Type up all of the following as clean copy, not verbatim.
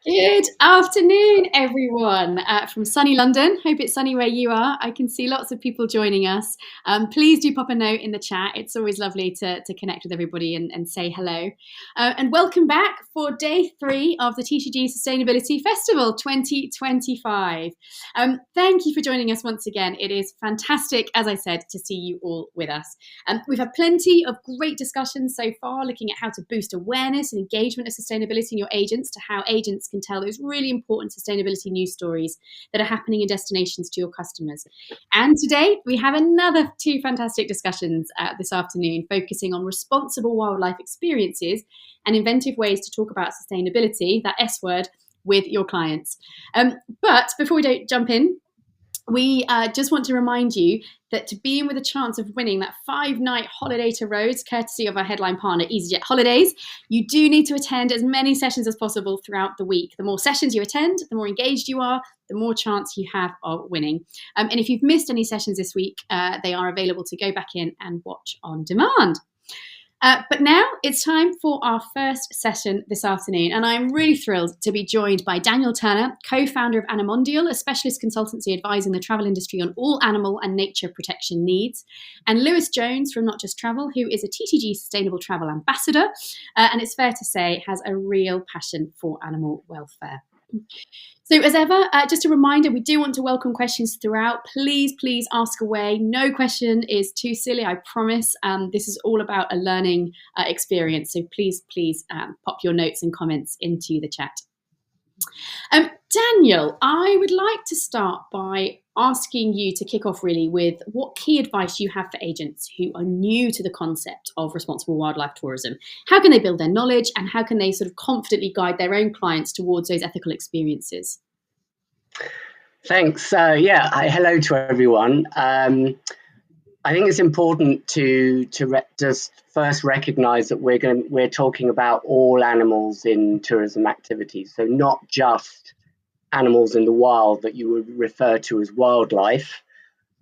Good afternoon, everyone, from sunny London. Hope it's sunny where you are. I can see lots of people joining us. Please do pop a note in the chat. It's always lovely to connect with everybody and say hello. And welcome back for day 3 of the TTG Sustainability Festival 2025. Thank you for joining us once again. It is fantastic, as I said, to see you all with us. We've had plenty of great discussions so far, looking at how to boost awareness and engagement of sustainability in your agents, to how agents can tell those really important sustainability news stories that are happening in destinations to your customers. And today we have another 2 fantastic discussions this afternoon, focusing on responsible wildlife experiences and inventive ways to talk about sustainability, that S word, with your clients. But before we jump in, we just want to remind you that to be in with a chance of winning that 5-night holiday to Rhodes, courtesy of our headline partner, EasyJet Holidays, you do need to attend as many sessions as possible throughout the week. The more sessions you attend, the more engaged you are, the more chance you have of winning. And if you've missed any sessions this week, they are available to go back in and watch on demand. But now it's time for our first session this afternoon, and I'm really thrilled to be joined by Daniel Turner, co-founder of Animondial, a specialist consultancy advising the travel industry on all animal and nature protection needs, and Lewis Jones from Not Just Travel, who is a TTG Sustainable Travel Ambassador, and it's fair to say has a real passion for animal welfare. So as ever, just a reminder, we do want to welcome questions throughout. Please ask away. No question is too silly, I promise. This is all about a learning experience. So please pop your notes and comments into the chat. Daniel, I would like to start by asking you to kick off really with what key advice you have for agents who are new to the concept of responsible wildlife tourism. How can they build their knowledge, and how can they sort of confidently guide their own clients towards those ethical experiences? Thanks. Hello to everyone. I think it's important to just first recognise that we're talking about all animals in tourism activities, so not just animals in the wild that you would refer to as wildlife.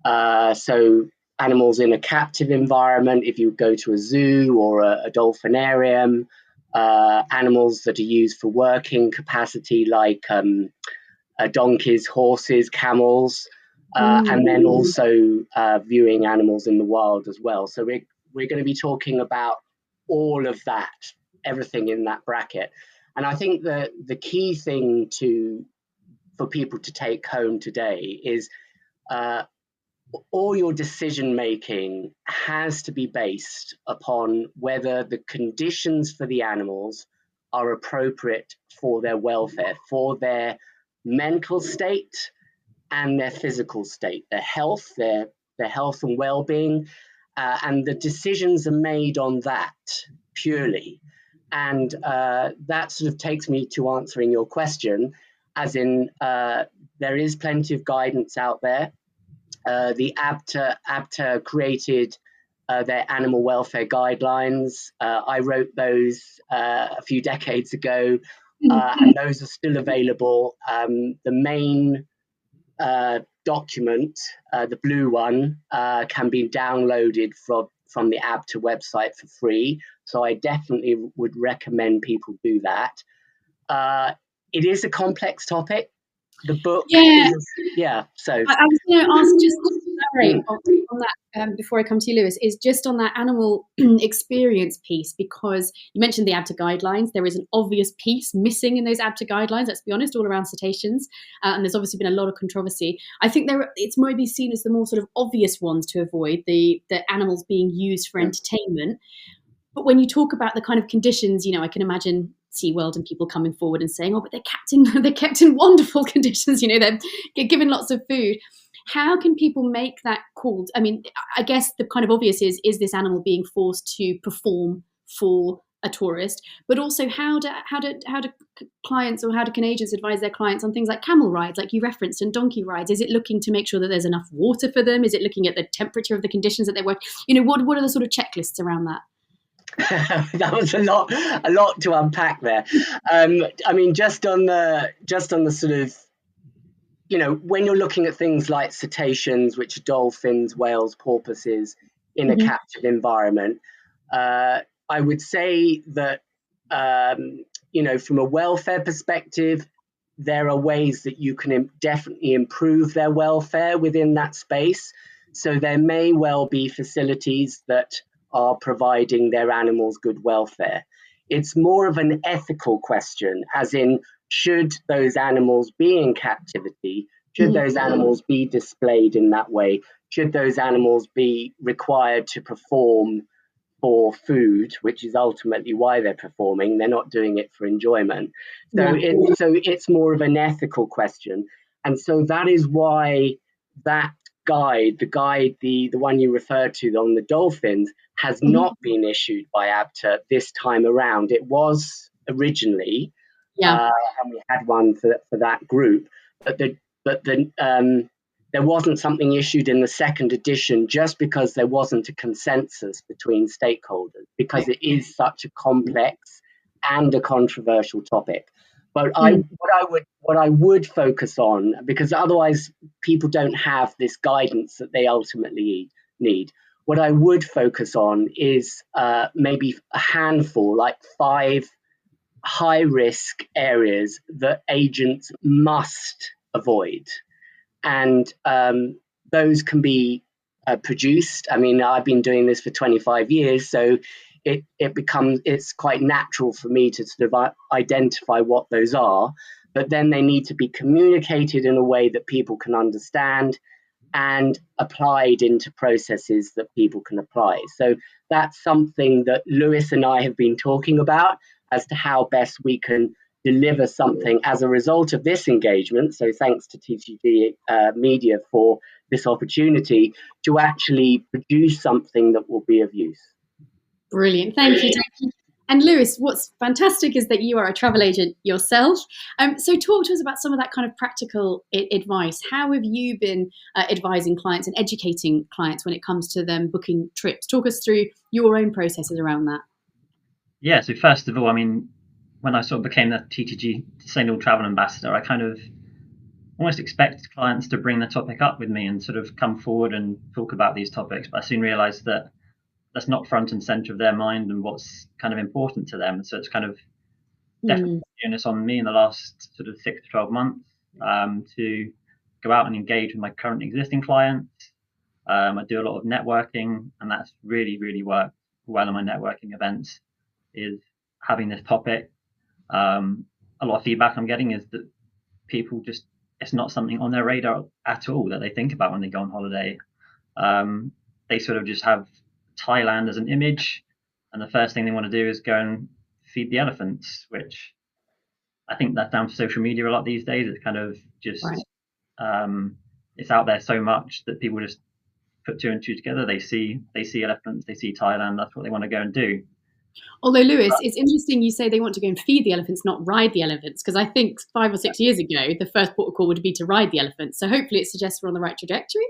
So animals in a captive environment, if you go to a zoo or a dolphinarium, animals that are used for working capacity like donkeys, horses, camels, and then also viewing animals in the wild as well. So we're going to be talking about all of that, everything in that bracket. And I think the key thing for people to take home today is all your decision making has to be based upon whether the conditions for the animals are appropriate for their welfare, for their mental state and their physical state, their health and well-being, and the decisions are made on that purely. And that sort of takes me to answering your question, as in there is plenty of guidance out there. The ABTA created their animal welfare guidelines. I wrote those a few decades ago, and those are still available. The main document, the blue one, can be downloaded from the ABTA website for free. So I definitely would recommend people do that. It is a complex topic. The book, so I was going to ask just to elaborate on that before I come to you, Lewis, is just on that animal experience piece, because you mentioned the ABTA guidelines. There is an obvious piece missing in those ABTA guidelines, let's be honest, all around cetaceans, and there's obviously been a lot of controversy. I think it's maybe seen as the more sort of obvious ones to avoid, the animals being used for entertainment. But when you talk about the kind of conditions, I can imagine SeaWorld and people coming forward and saying, oh, but they're kept in wonderful conditions, they're given lots of food. How can people make that call? I mean, I guess the kind of obvious is this animal being forced to perform for a tourist, but also how do clients, or can agents advise their clients on things like camel rides, like you referenced, and donkey rides? Is it looking to make sure that there's enough water for them? Is it looking at the temperature of the conditions that they're working? What are the sort of checklists around that? That was a lot to unpack there. I mean, just on the sort of, when you're looking at things like cetaceans, which are dolphins, whales, porpoises, in a captive environment, I would say that from a welfare perspective, there are ways that you can definitely improve their welfare within that space. So there may well be facilities that are providing their animals good welfare. It's more of an ethical question, as in, should those animals be in captivity? Should those animals be displayed in that way? Should those animals be required to perform for food, which is ultimately why they're performing? They're not doing it for enjoyment. So it's more of an ethical question. And so that is why that guide, the one you referred to on the dolphins, has not been issued by ABTA this time around. It was originally, and we had one for that group, but there wasn't something issued in the second edition just because there wasn't a consensus between stakeholders, because it is such a complex and a controversial topic. But what I would focus on, because otherwise people don't have this guidance that they ultimately need. What I would focus on is maybe a handful, like 5 high-risk areas that agents must avoid. And those can be produced. I mean, I've been doing this for 25 years, so it's quite natural for me to sort of identify what those are, but then they need to be communicated in a way that people can understand and applied into processes that people can apply. So that's something that Lewis and I have been talking about as to how best we can deliver something as a result of this engagement. So thanks to TTG Media for this opportunity to actually produce something that will be of use. Brilliant. Thank you. And Lewis, what's fantastic is that you are a travel agent yourself. So talk to us about some of that kind of practical advice. How have you been advising clients and educating clients when it comes to them booking trips? Talk us through your own processes around that. Yeah, so first of all, I mean, when I sort of became the TTG Sustainable Travel Ambassador, I kind of almost expected clients to bring the topic up with me and sort of come forward and talk about these topics. But I soon realized that that's not front and center of their mind and what's kind of important to them. So it's kind of definitely doing this on me in the last sort of 6 to 12 months to go out and engage with my current existing clients. I do a lot of networking, and that's really, really worked well in my networking events, is having this topic. A lot of feedback I'm getting is that people just, it's not something on their radar at all that they think about when they go on holiday. They sort of just have Thailand as an image, and the first thing they want to do is go and feed the elephants, which I think that's down to social media a lot these days. It's kind of just it's out there so much that people just put 2 and 2 together. They see elephants, they see Thailand, that's what they want to go and do. Although, Lewis, it's interesting you say they want to go and feed the elephants, not ride the elephants, because I think 5 or 6 years ago, the first port of call would be to ride the elephants. So hopefully it suggests we're on the right trajectory.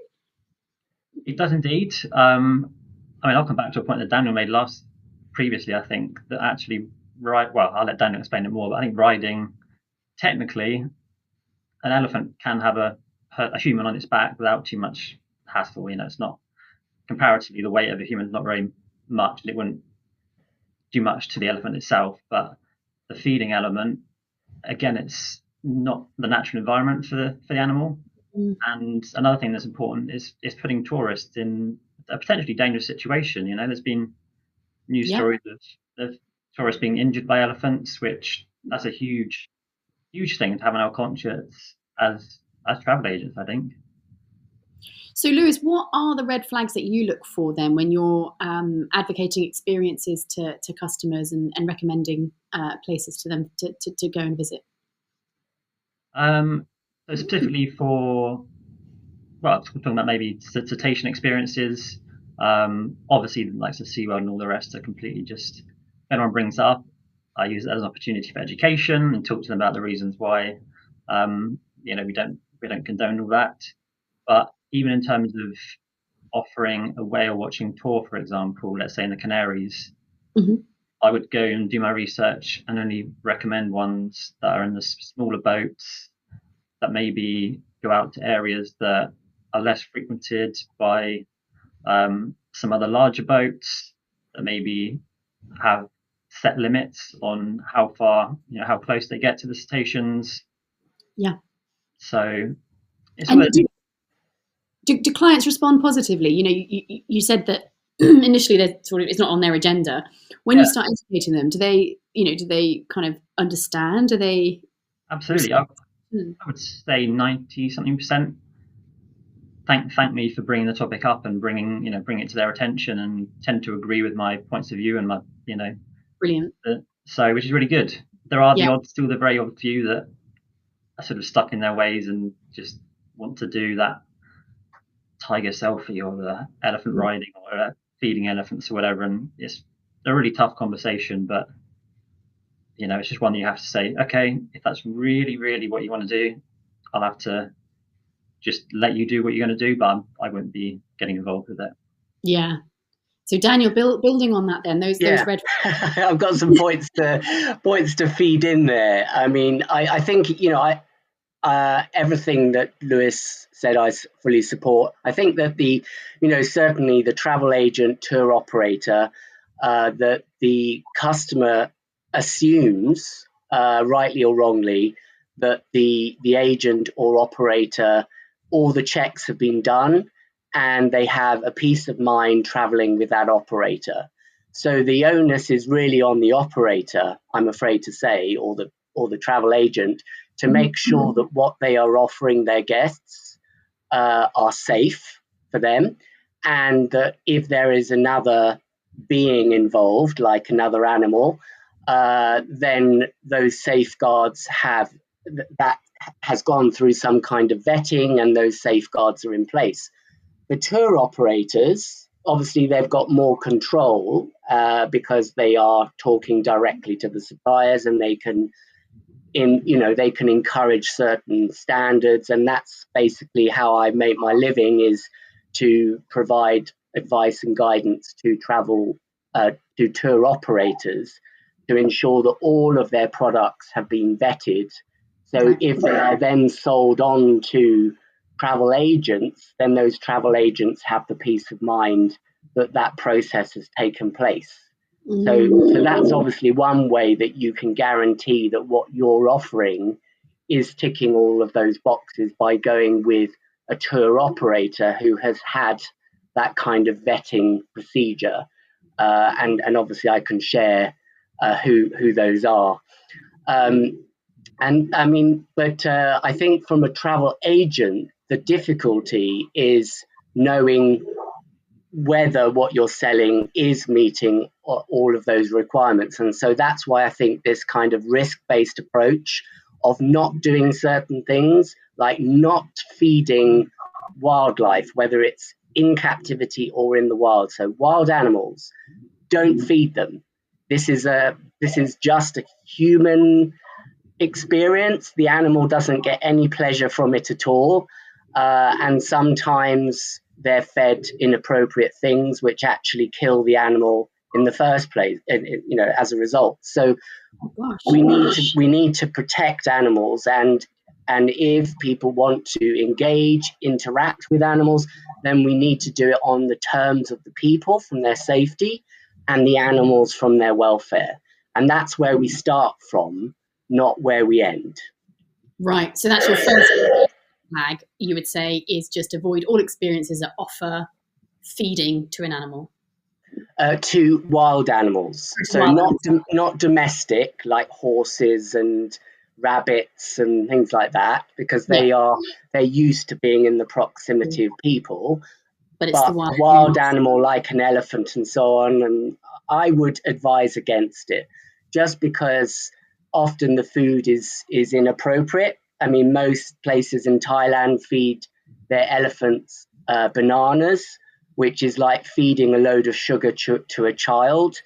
It does indeed. I mean, I'll come back to a point that Daniel made previously, I think, that actually, well, I'll let Daniel explain it more, but I think riding, technically, an elephant can have a human on its back without too much hassle. It's not, comparatively, the weight of a human is not very much, and it wouldn't do much to the elephant itself. But the feeding element, again, it's not the natural environment for the animal. And another thing that's important is putting tourists in a potentially dangerous situation. There's been news stories of tourists being injured by elephants, which that's a huge thing to have on our conscience as travel agents, I think. So, Lewis, what are the red flags that you look for then when you're advocating experiences to customers and recommending places to them to go and visit? So specifically for, well, we're talking about maybe cetacean experiences. Obviously, like the SeaWorld and all the rest are completely just, if anyone brings it up, I use it as an opportunity for education and talk to them about the reasons why, we don't condone all that. But even in terms of offering a whale watching tour, for example, let's say in the Canaries, I would go and do my research and only recommend ones that are in the smaller boats, that maybe go out to areas that are less frequented by some other larger boats, that maybe have set limits on how far, how close they get to the stations. Yeah. So it's and do clients respond positively? You said that initially it's not on their agenda. When you start educating them, do they kind of understand? Do they? Absolutely. I would say 90-something% thank me for bringing the topic up and bring it to their attention, and tend to agree with my points of view and my Brilliant. So which is really good. There are still the very odd few that are sort of stuck in their ways and just want to do that tiger selfie or the elephant riding or feeding elephants or whatever, and it's a really tough conversation, but it's just one that you have to say, okay, if that's really, really what you want to do, I'll have to just let you do what you're going to do, but I won't be getting involved with it. Yeah. So Daniel, building on that, then those red. I've got some points to feed in there. I mean, I think everything that Lewis said, I fully support. I think that certainly the travel agent, tour operator, that the customer assumes, rightly or wrongly, that the agent or operator, all the checks have been done and they have a peace of mind traveling with that operator. So the onus is really on the operator, I'm afraid to say, or the travel agent, to make sure that what they are offering their guests are safe for them, and that if there is another being involved, like another animal, then those safeguards that has gone through some kind of vetting, and those safeguards are in place. The tour operators, obviously, they've got more control because they are talking directly to the suppliers, and they can encourage certain standards, and that's basically how I make my living, is to provide advice and guidance to to tour operators to ensure that all of their products have been vetted. So if they are then sold on to travel agents, then those travel agents have the peace of mind that that process has taken place. So that's obviously one way that you can guarantee that what you're offering is ticking all of those boxes, by going with a tour operator who has had that kind of vetting procedure. And obviously I can share who those are. And I mean, but I think from a travel agent, the difficulty is knowing whether what you're selling is meeting all of those requirements. And so that's why I think this kind of risk-based approach of not doing certain things, like not feeding wildlife, whether it's in captivity or in the wild. So wild animals, don't feed them. This is just a human experience. The animal doesn't get any pleasure from it at all. And sometimes they're fed inappropriate things which actually kill the animal in the first place, as a result. So we need to protect animals, and if people want to engage, interact with animals, then we need to do it on the terms of the people, from their safety, and the animals from their welfare. And that's where we start from, not where we end. Right. So that's your first flag, you would say, is just avoid all experiences that offer feeding to an animal. To wild animals. So not domestic, like horses and rabbits and things like that, because they're used to being in the proximity of people. But it's the wild animal, like an elephant and so on, and I would advise against it, just because often the food is inappropriate. I mean, most places in Thailand feed their elephants bananas, which is like feeding a load of sugar to a child.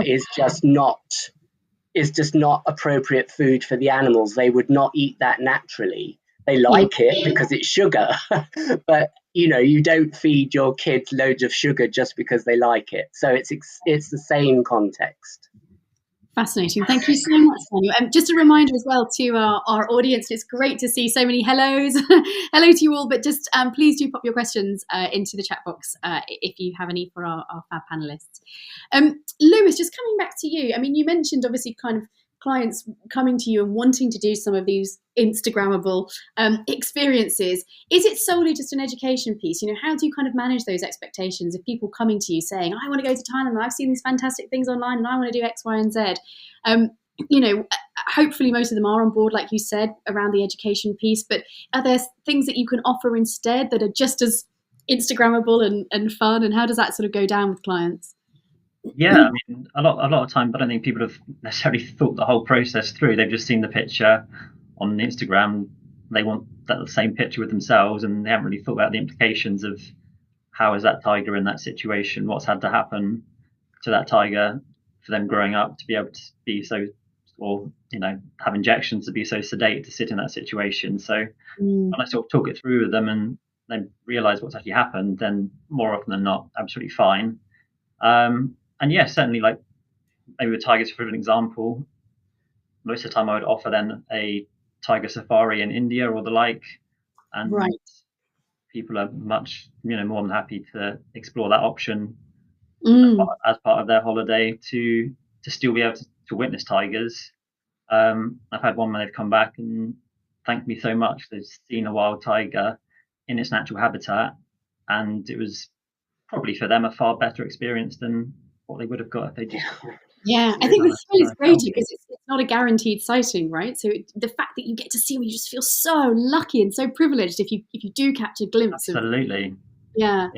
Is just not appropriate food for the animals. They would not eat that naturally. They like it because it's sugar, but you don't feed your kids loads of sugar just because they like it. So it's the same context. Fascinating. Thank you so much, Daniel. Just a reminder as well to our audience, it's great to see so many hellos. Hello to you all, but just please do pop your questions into the chat box if you have any for our fab panelists. Lewis, just coming back to you. I mean, you mentioned obviously kind of clients coming to you and wanting to do some of these Instagrammable experiences. Is it solely just an education piece? How do you kind of manage those expectations of people coming to you saying, I want to go to Thailand and I've seen these fantastic things online and I want to do X, Y, and Z? Hopefully most of them are on board, like you said, around the education piece, but are there things that you can offer instead that are just as Instagrammable and fun? And how does that sort of go down with clients? Yeah, I mean, a lot of time, but I don't think people have necessarily thought the whole process through. They've just seen the picture on Instagram. They want that same picture with themselves, and they haven't really thought about the implications of how is that tiger in that situation, what's had to happen to that tiger for them growing up to be able to be so, or have injections to be so sedate to sit in that situation. So when I sort of talk it through with them and they realise what's actually happened, then more often than not, absolutely fine. And yeah, certainly, like maybe with tigers, for an example, most of the time I would offer then a tiger safari in India or the like, and right. people are much more than happy to explore that option as part of their holiday to still be able to witness tigers. I've had one where they've come back and thanked me so much. They've seen a wild tiger in its natural habitat, and it was probably for them a far better experience than what they would have got if they just. Yeah, I think this is great because it's not a guaranteed sighting, right? So the fact that you get to see them, you just feel so lucky and so privileged if you do catch a glimpse. Absolutely. Yeah.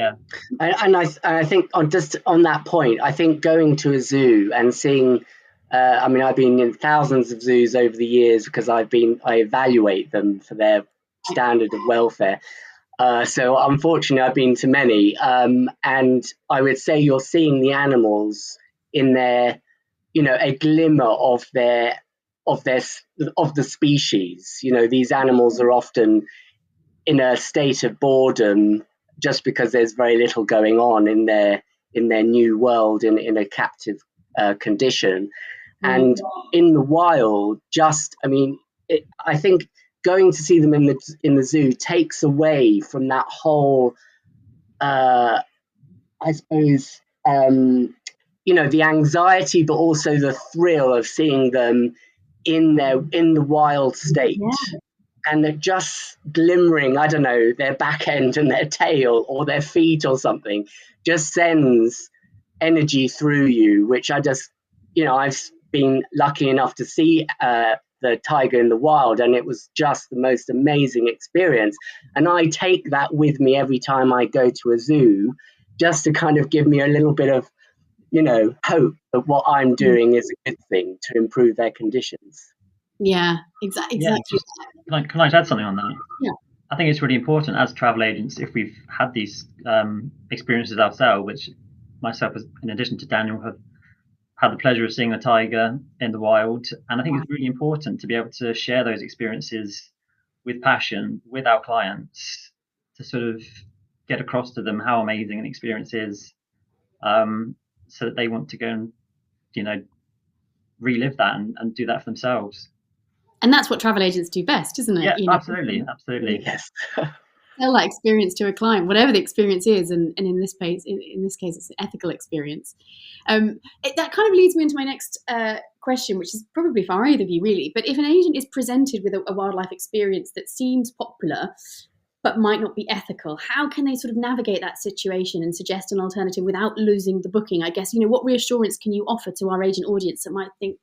And I think just on that point, I think going to a zoo and seeing, I've been in thousands of zoos over the years because I evaluate them for their standard of welfare. So unfortunately, I've been to many, and I would say you're seeing the animals in their, a glimmer of the species. These animals are often in a state of boredom just because there's very little going on in their new world in a captive condition, and in the wild, I think going to see them in the zoo takes away from that whole, I suppose, the anxiety, but also the thrill of seeing them in the wild state, and they're just glimmering. I don't know, their back end and their tail or their feet or something just sends energy through you, which I just, I've been lucky enough to see the tiger in the wild, and it was just the most amazing experience. And I take that with me every time I go to a zoo, just to kind of give me a little bit of, hope that what I'm doing is a good thing to improve their conditions. Yeah, exactly. Yeah, can I add something on that? Yeah. I think it's really important as travel agents, if we've had these experiences ourselves, which myself, in addition to Daniel, have had the pleasure of seeing a tiger in the wild. And I think it's really important to be able to share those experiences with passion with our clients to sort of get across to them how amazing an experience is, so that they want to go and, relive that and do that for themselves. And that's what travel agents do best, isn't it? Yeah, absolutely. Yes. Tell that experience to a client, whatever the experience is, and in this case, it's an ethical experience. That kind of leads me into my next question, which is probably for either of you, really. But if an agent is presented with a wildlife experience that seems popular but might not be ethical, how can they sort of navigate that situation and suggest an alternative without losing the booking? I guess, what reassurance can you offer to our agent audience that might think,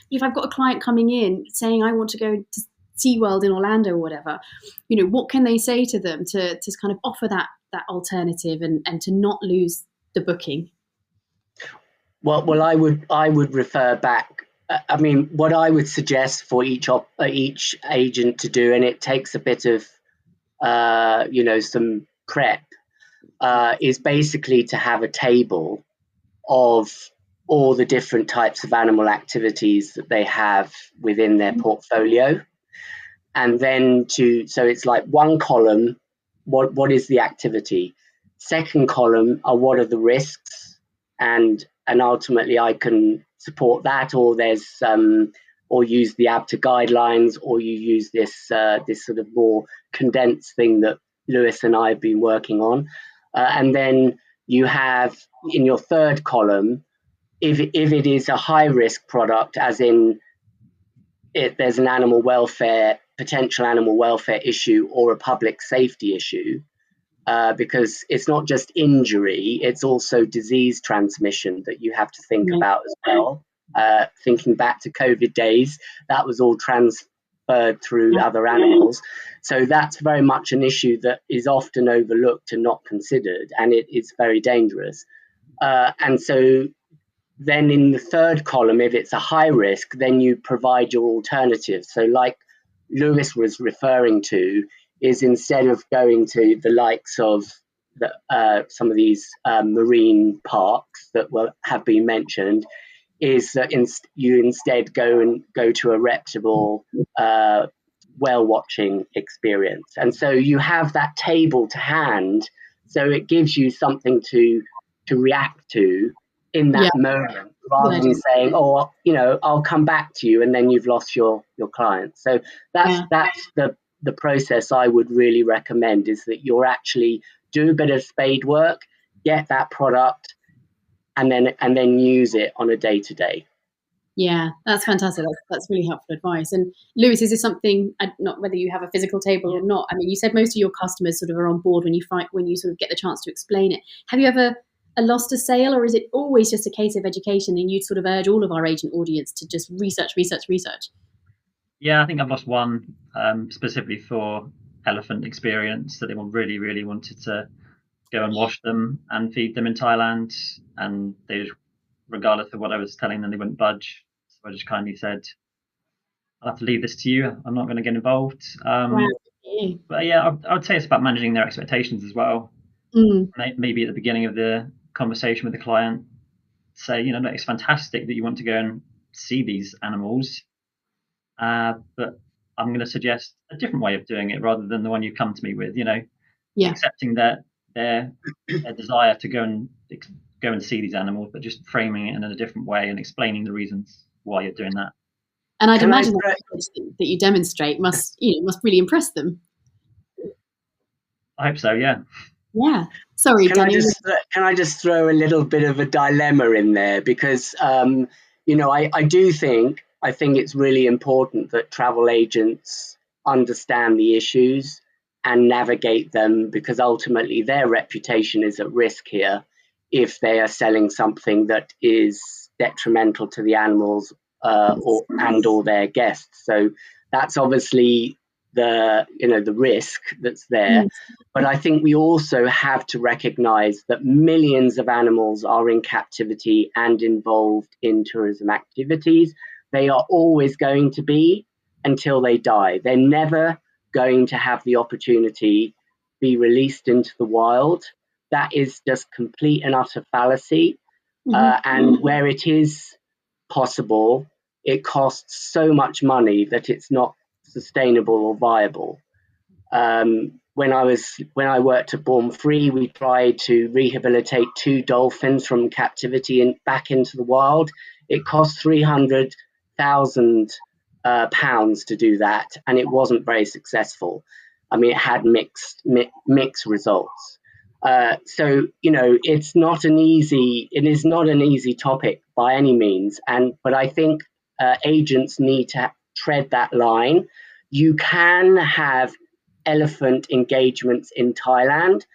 if I've got a client coming in saying I want to go to SeaWorld in Orlando or whatever, what can they say to them to kind of offer that alternative and to not lose the booking? Well, I would refer back. What I would suggest for each agent to do, and it takes a bit of some prep, is basically to have a table of all the different types of animal activities that they have within their portfolio. And then so it's like one column, what is the activity? Second column are what are the risks? And ultimately I can support that, or there's or use the ABTA guidelines, or you use this this sort of more condensed thing that Lewis and I have been working on. And then you have in your third column, if it is a high risk product, as in there's an potential animal welfare issue or a public safety issue, because it's not just injury, it's also disease transmission that you have to think about as well. Thinking back to COVID days, that was all transferred through other animals. So that's very much an issue that is often overlooked and not considered, and it is very dangerous. And so then in the third column, if it's a high risk, then you provide your alternatives. So like Lewis was referring to, is instead of going to the likes of some of these marine parks that have been mentioned, is that you instead go to a reputable whale watching experience. And so you have that table to hand, so it gives you something to react to in that moment, rather than saying, oh, I'll come back to you, and then you've lost your client. So that's the process I would really recommend, is that you're actually do a bit of spade work, get that product, and then use it on a day-to-day. Yeah, that's fantastic. That's really helpful advice. And Lewis, is this something, not whether you have a physical table or not, I mean, you said most of your customers sort of are on board when you sort of get the chance to explain it. Have you ever lost a sale, or is it always just a case of education, and you'd sort of urge all of our agent audience to just research? Yeah, I think I've lost one specifically for elephant experience, that they really, really wanted to go and wash them and feed them in Thailand, and they, regardless of what I was telling them, they wouldn't budge. So I just kindly said, I'll have to leave this to you. I'm not going to get involved. But yeah, I would say it's about managing their expectations as well. Maybe at the beginning of the conversation with the client, say, look, it's fantastic that you want to go and see these animals, but I'm going to suggest a different way of doing it rather than the one you come to me with. Accepting that their desire to go and see these animals, but just framing it in a different way and explaining the reasons why you're doing that. And I'd imagine that you demonstrate must really impress them. I hope so. Yeah. Yeah. Sorry, Daniel. Can I just throw a little bit of a dilemma in there, because I think it's really important that travel agents understand the issues and navigate them, because ultimately their reputation is at risk here if they are selling something that is detrimental to the animals or their guests. So that's obviously the risk that's there. But I think we also have to recognize that millions of animals are in captivity and involved in tourism activities. They are always going to be until they die. They're never going to have the opportunity to be released into the wild. That is just complete and utter fallacy. And where it is possible, it costs so much money that it's not sustainable or viable. When I worked at Born Free, we tried to rehabilitate 2 dolphins from captivity and back into the wild. It cost £300,000 to do that, and it wasn't very successful. I mean, it had mixed results. So it's not an easy topic by any means, but I think agents need to tread that line. You can have elephant engagements in Thailand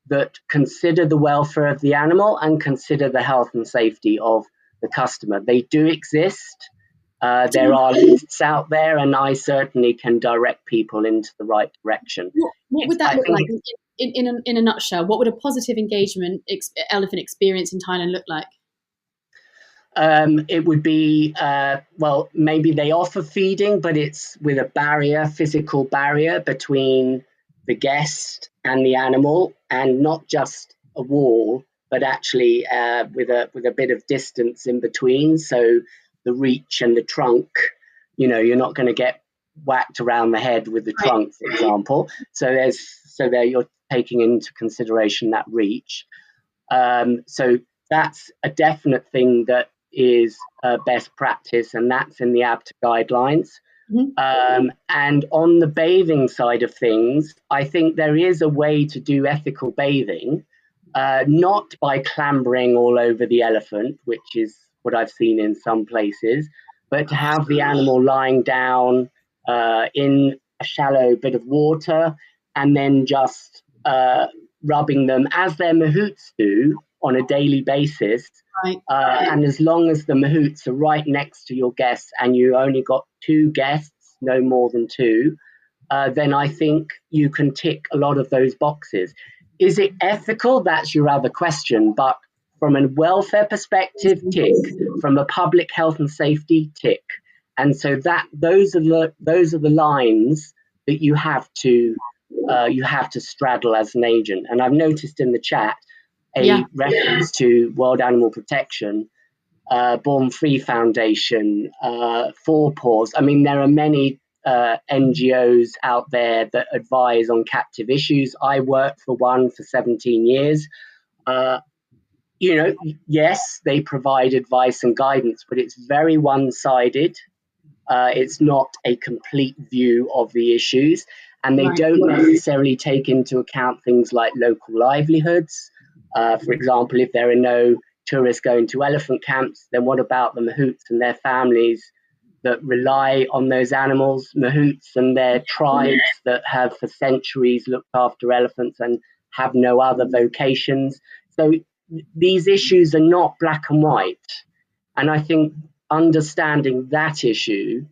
that consider the welfare of the animal and consider the health and safety of the customer. They do exist. There are lists out there, and I certainly can direct people into the right direction. What would that look like in a nutshell? What would a positive engagement elephant experience in Thailand look like? It would be, maybe they offer feeding, but it's with a physical barrier between the guest and the animal, and not just a wall, but actually with a bit of distance in between. So the reach and the trunk, you're not going to get whacked around the head with the trunk, for example. So there you're taking into consideration that reach. So that's a definite thing that is best practice, and that's in the ABTA guidelines. And on the bathing side of things, I think there is a way to do ethical bathing, not by clambering all over the elephant, which is what I've seen in some places, but to have the animal lying down in a shallow bit of water and then just rubbing them as their mahouts do on a daily basis. Right. And as long as the mahouts are right next to your guests and you only got 2 guests, no more than 2, then I think you can tick a lot of those boxes. Is it ethical? That's your other question. But from a welfare perspective, tick. From a public health and safety, tick. And so those are the lines that you have to straddle as an agent. And I've noticed in the chat a reference to World Animal Protection, Born Free Foundation, Four Paws. I mean, there are many NGOs out there that advise on captive issues. I worked for one for 17 years. Yes, they provide advice and guidance, but it's very one-sided. It's not a complete view of the issues, and they don't necessarily take into account things like local livelihoods. For example, if there are no tourists going to elephant camps, then what about the mahouts and their families that rely on those animals, mahouts and their tribes that have for centuries looked after elephants and have no other vocations? So these issues are not black and white. And I think understanding that issue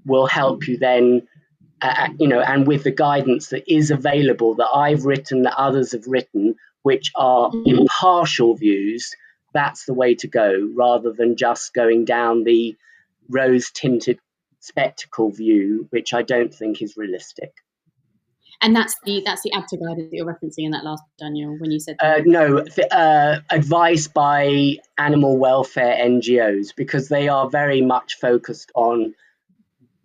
will help you then, and with the guidance that is available, that I've written, that others have written, which are impartial views, that's the way to go, rather than just going down the rose-tinted spectacle view, which I don't think is realistic. And that's the ABTA guidance that you're referencing in that last, Daniel, when you said no, advice by animal welfare NGOs, because they are very much focused on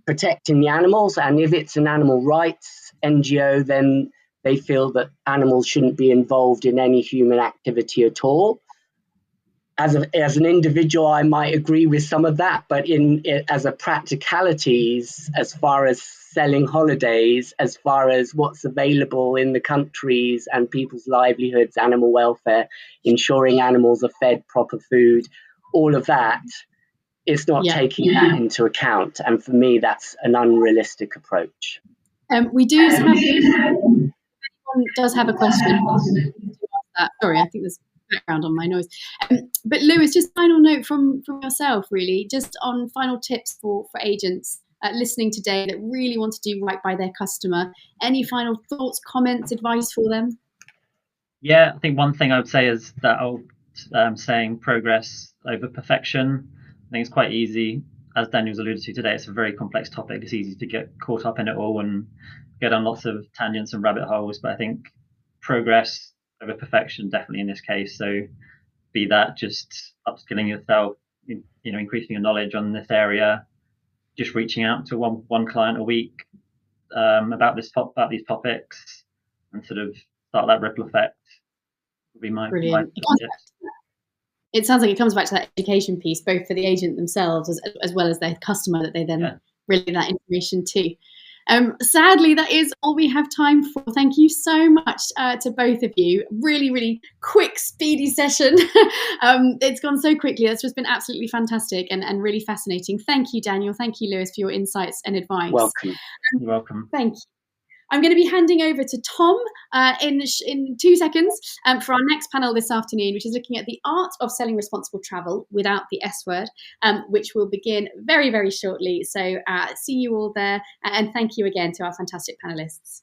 protecting the animals. And if it's an animal rights NGO, then they feel that animals shouldn't be involved in any human activity at all. As an individual, I might agree with some of that, but as a practicalities, as far as selling holidays, as far as what's available in the countries and people's livelihoods, animal welfare, ensuring animals are fed proper food, all of that, it's not taking that into account. And for me, that's an unrealistic approach. We do have, anyone does have a question. Sorry, I think there's background on my noise. But Lewis, just final note from yourself, really, just on final tips for agents listening today that really want to do right by their customer. Any final thoughts, comments, advice for them? Yeah, I think one thing I would say is that old saying, progress over perfection. I think it's quite easy, as Daniel's alluded to today, it's a very complex topic. It's easy to get caught up in it all and get on lots of tangents and rabbit holes. But I think progress over perfection, definitely in this case. So be that just upskilling yourself, increasing your knowledge on this area, just reaching out to one client a week about these topics, and sort of start that ripple effect would be my tips. It sounds like it comes back to that education piece, both for the agent themselves as well as their customer, that they then relay that information to. Sadly, that is all we have time for. Thank you so much to both of you. Really, really quick, speedy session. It's gone so quickly. It's just been absolutely fantastic and really fascinating. Thank you, Daniel. Thank you, Lewis, for your insights and advice. Welcome. You're welcome. Thank you. I'm going to be handing over to Tom in 2 seconds for our next panel this afternoon, which is looking at the art of selling responsible travel without the S word, which will begin very, very shortly. So see you all there, and thank you again to our fantastic panelists.